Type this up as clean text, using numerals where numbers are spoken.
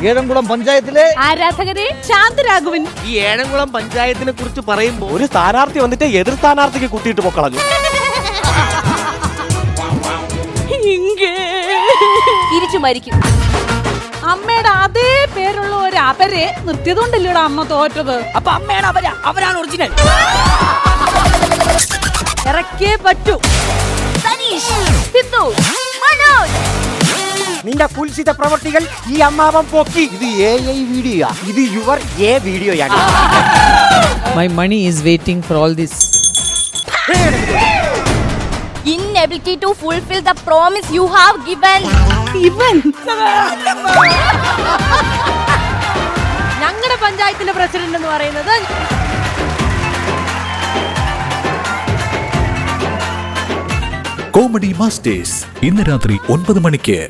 ഏഴംകുളം പഞ്ചായത്തിലെ ആരാധകരെ ശാന്തരാഘവൻ. ഈ ഏഴംകുളം പഞ്ചായത്തിനെ കുറിച്ച് പറയുമ്പോ ഒരു സ്ഥാനാർത്ഥി വന്നിട്ട് എതിർ സ്ഥാനാർത്ഥിക്ക് കുത്തിയിട്ട് പൊക്കളഞ്ഞു. തിരിച്ചു മരിക്കും. അമ്മയുടെ അതേ പേരുള്ള ഒരു അവരെ നിർത്തിയതുകൊണ്ടല്ലോടാ അമ്മ തോറ്റത്. അപ്പൊ അമ്മയാണ് അവരാണ് ഒറിജിനൽ. ഇറക്കേ പറ്റൂ. സിദ്ധു, മനോജ്. നിന്റെ കുൽസിത പ്രവർത്തികൾ ഈ അമ്മാവൻ പോക്കി. ഇത് AI വീഡിയോ. ഇത് യുവർ വീഡിയോയാണ്. My money is waiting for all this. Inability to fulfill the promise you have given. ഞങ്ങളുടെ പഞ്ചായത്തിന്റെ പ്രസിഡന്റ് എന്ന് പറയുന്നത് കോമഡി മാസ്റ്റേഴ്സ് ഇന്ന് രാത്രി 9 മണിക്ക്.